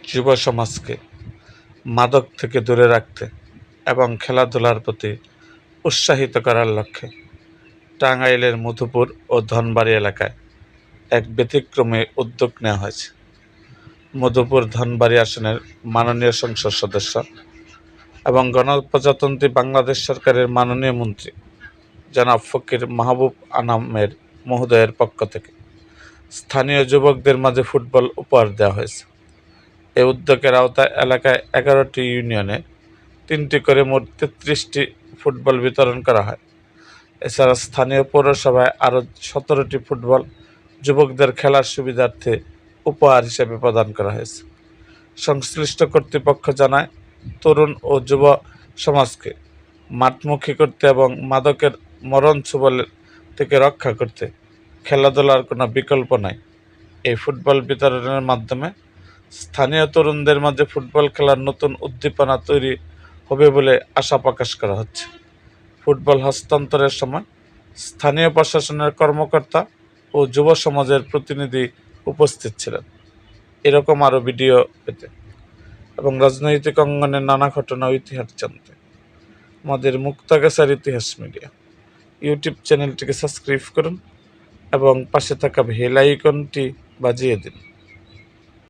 যুব সমাজকে মাদক থেকে দূরে রাখতে এবং খেলাধুলার প্রতি উৎসাহিত করার লক্ষ্যে টাঙ্গাইলের মধুপুর ও ধনবাড়ী এলাকায় এক ব্যতিক্রমী উদ্যোগ নেওয়া হয়েছে। মধুপুর ধনবাড়ী আসনের মাননীয় সংসদ সদস্য এবং গণপ্রজাতন্ত্রী বাংলাদেশ সরকারের মাননীয় মন্ত্রী জনাব ফকির মাহবুব আনামের মহোদয়ের পক্ষ থেকে স্থানীয় যুবকদের মাঝে ফুটবল উপহার দেওয়া হয়েছে। এই উদ্যোগের আওতায় এলাকায় 11টি ইউনিয়নে 3টি করে মোট 33টি ফুটবল বিতরণ করা হয়। এছাড়া স্থানীয় পৌরসভায় আরও 17টি ফুটবল যুবকদের খেলার সুবিধার্থে উপহার হিসেবে প্রদান করা হয়েছে। সংশ্লিষ্ট কর্তৃপক্ষ জানায়, তরুণ ও যুব সমাজকে মাঠমুখী করতে এবং মাদকের মরণ ছোবল থেকে রক্ষা করতে খেলাধুলার কোনো বিকল্প নাই। এই ফুটবল বিতরণের মাধ্যমে স্থানীয় তরুণদের মাঝে ফুটবল খেলার নতুন উদ্দীপনা তৈরি হবে বলে আশা প্রকাশ করা হচ্ছে। ফুটবল হস্তান্তরের সময় স্থানীয় প্রশাসনের কর্মকর্তা ও যুব সমাজের প্রতিনিধি উপস্থিত ছিলেন। এরকম আরও ভিডিও পেতে এবং রাজনৈতিক অঙ্গনের নানা ঘটনা ও ইতিহাস জানতে আমাদের মুক্তাগাছার ইতিহাস মিডিয়া ইউটিউব চ্যানেলটিকে সাবস্ক্রাইব করুন এবং পাশে থাকা বেল আইকনটি বাজিয়ে দিন।